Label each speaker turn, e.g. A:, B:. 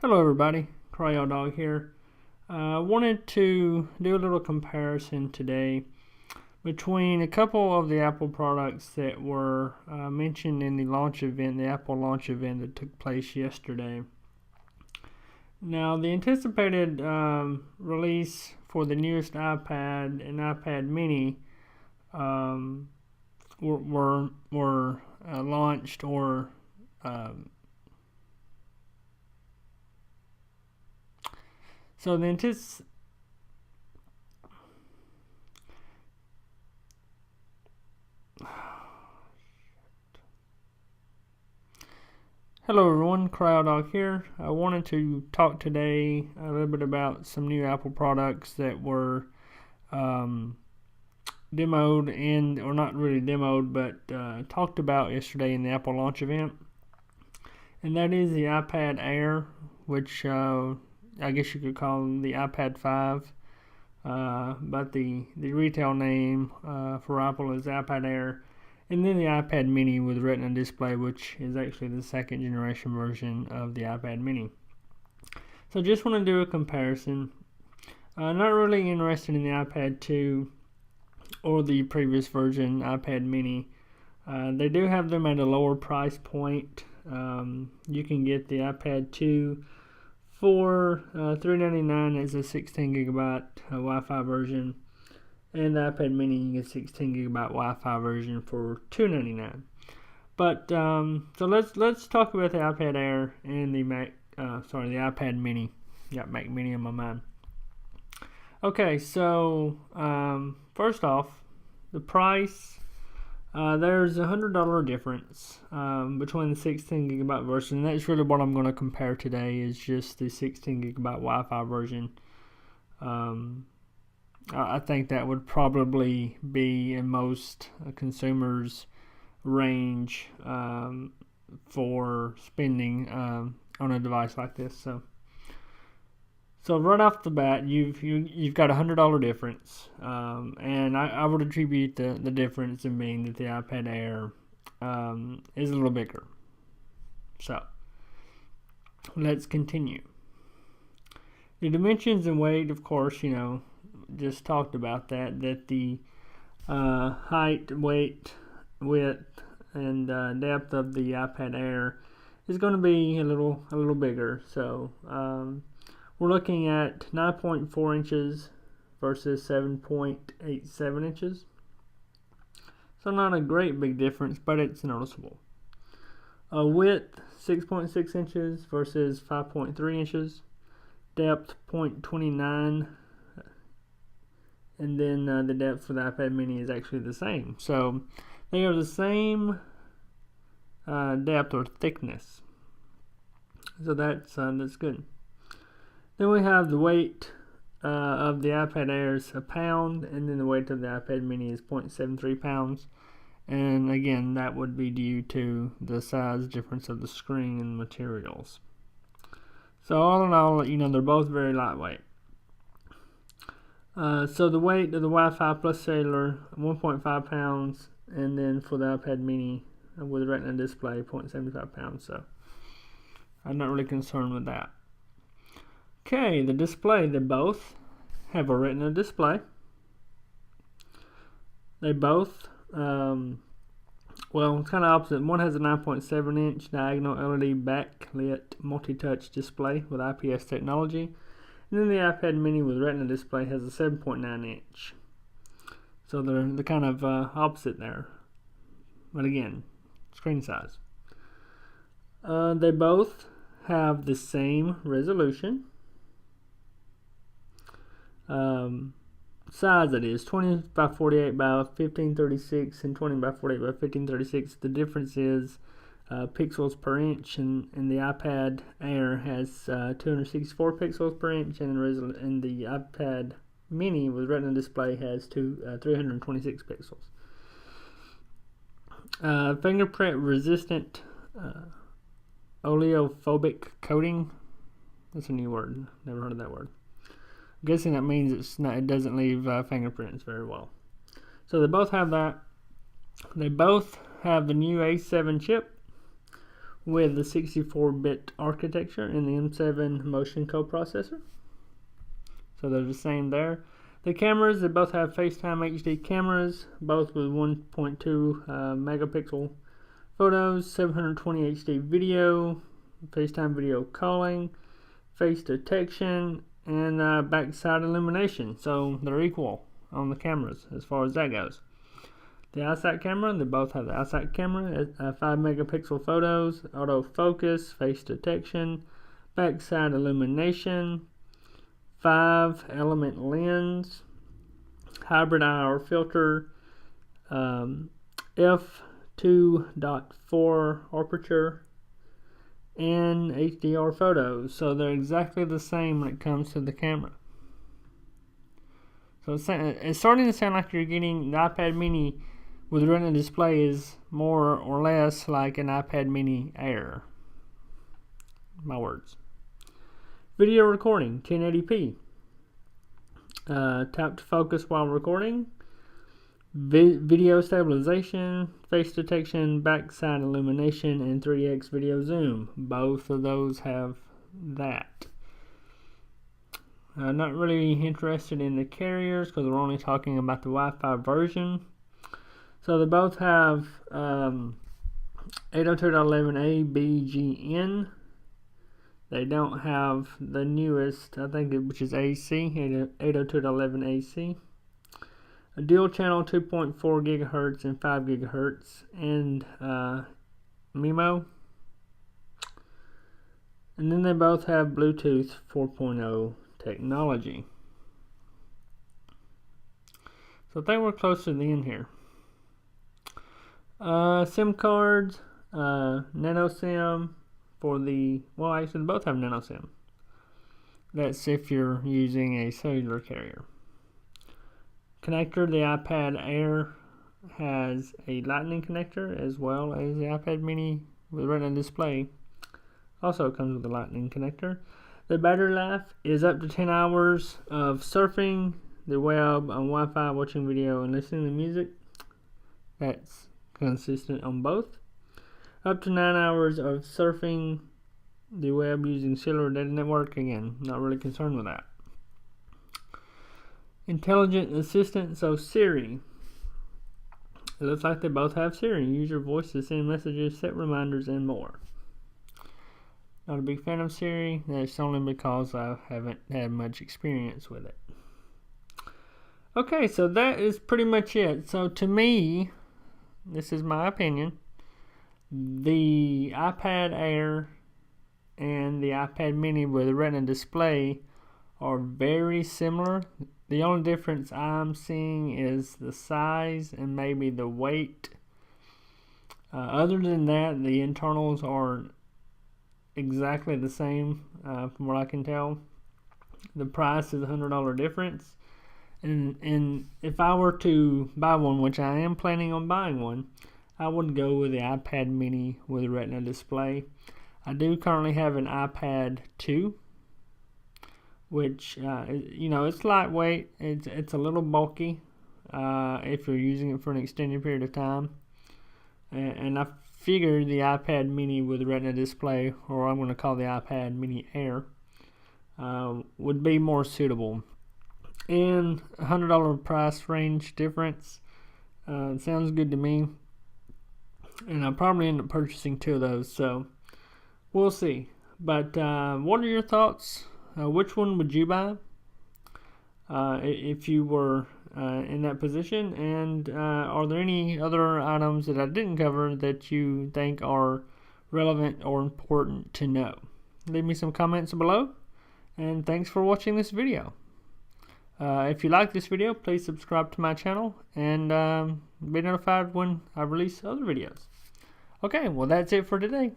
A: Hello everybody, Kryodawg here. I wanted to do a little comparison today between a couple of the Apple products that were mentioned in the launch event, the Apple launch event that took place yesterday. Now, the anticipated release for the newest iPad and iPad mini were launched or so the Hello everyone, kryodawg here. I wanted to talk today a little bit about some new Apple products that were demoed or not really demoed, but talked about yesterday in the Apple launch event. And that is the iPad Air, which I guess you could call the iPad 5, but the retail name for Apple is iPad Air, and then the iPad mini with retina display, which is actually the second generation version of the iPad mini. So just want to do a comparison. Not really interested in the iPad 2 or the previous version, iPad mini. They do have them at a lower price point. You can get the iPad 2 for $399 as a 16 gigabyte Wi-Fi version, and the iPad mini you get 16 gigabyte Wi-Fi version for $299. But so let's talk about the iPad Air and the the iPad mini. Got Mac mini in my mind. Okay, so first off, the price. There's a $100 difference between the 16 gigabyte version, and that's really what I'm going to compare today, is just the 16 gigabyte Wi-Fi version. I think that would probably be in most consumers' range for spending on a device like this. So right off the bat, you've got a $100 difference, and I would attribute the difference in being that the iPad Air is a little bigger. So let's continue. The dimensions and weight, of course, just talked about that the height, weight, width, and depth of the iPad Air is going to be a little bigger. So we're looking at 9.4 inches versus 7.87 inches. So not a great big difference, but it's noticeable. Width, 6.6 inches versus 5.3 inches. Depth, 0.29. And then the depth for the iPad mini is actually the same. So they are the same depth or thickness. So that's good. Then we have the weight of the iPad Air is a pound, and then the weight of the iPad mini is 0.73 pounds. And again, that would be due to the size difference of the screen and materials. So all in all, they're both very lightweight. So the weight of the Wi-Fi plus cellular, 1.5 pounds, and then for the iPad mini with a retina display, 0.75 pounds. So I'm not really concerned with that. Okay, the display, they both have a retina display. They both, it's kind of opposite. One has a 9.7 inch diagonal LED backlit multi-touch display with IPS technology. And then the iPad mini with retina display has a 7.9 inch. So they're kind of opposite there. But again, screen size. They both have the same resolution. Size, it is 20 by 48 by 1536 and 20 by 48 by 1536. The difference is pixels per inch, and the iPad Air has 264 pixels per inch, and the iPad mini with retina display has 326 pixels. Fingerprint resistant oleophobic coating. That's a new word. Never heard of that word. I'm guessing that means it doesn't leave fingerprints very well. So they both have that. They both have the new A7 chip with the 64-bit architecture and the M7 motion coprocessor. So they're the same there. The cameras, they both have FaceTime HD cameras, both with 1.2 megapixel photos, 720 HD video, FaceTime video calling, face detection, and backside illumination. So they're equal on the cameras as far as that goes. The iSight camera, they both have the iSight camera, 5 megapixel photos, autofocus, face detection, backside illumination, 5-element lens, hybrid IR filter, f2.4 aperture, and HDR photos. So they're exactly the same when it comes to the camera. So it's starting to sound like you're getting the iPad mini with the retina display is more or less like an iPad mini Air. My words. Video recording, 1080p. Tap to focus while recording. Video stabilization, face detection, backside illumination, and 3x video zoom. Both of those have that. Not really interested in the carriers because we're only talking about the Wi-Fi version. So they both have 802.11a BGN. They don't have the newest, I think, which is AC, 802.11 AC. A dual channel 2.4 gigahertz and 5 gigahertz, and MIMO. And then they both have Bluetooth 4.0 technology. So I think we're close to the end here. SIM cards, nano SIM for the, well, actually they both have nano SIM. That's if you're using a cellular carrier. Connector, the iPad Air has a lightning connector as well as the iPad mini with retina display. Also comes with a lightning connector. The battery life is up to 10 hours of surfing the web on Wi-Fi, watching video, and listening to music. That's consistent on both. Up to 9 hours of surfing the web using cellular data network. Again, not really concerned with that. Intelligent assistant, so Siri. It looks like they both have Siri. Use your voice to send messages, set reminders, and more. Not a big fan of Siri. That's only because I haven't had much experience with it. Okay, so that is pretty much it. So to me, this is my opinion, the iPad Air and the iPad mini with a retina display are very similar. The only difference I'm seeing is the size and maybe the weight. Other than that, the internals are exactly the same from what I can tell. The price is $100 difference. And if I were to buy one, which I am planning on buying one, I would go with the iPad mini with a retina display. I do currently have an iPad 2, which, it's lightweight. It's a little bulky if you're using it for an extended period of time. And I figured the iPad mini with a retina display, or I'm going to call the iPad mini Air, would be more suitable. And $100 price range difference sounds good to me. And I'll probably end up purchasing two of those, so we'll see. But what are your thoughts? Which one would you buy if you were in that position? And are there any other items that I didn't cover that you think are relevant or important to know? Leave me some comments below, and thanks for watching this video. If you like this video, please subscribe to my channel and be notified when I release other videos. Okay, well that's it for today.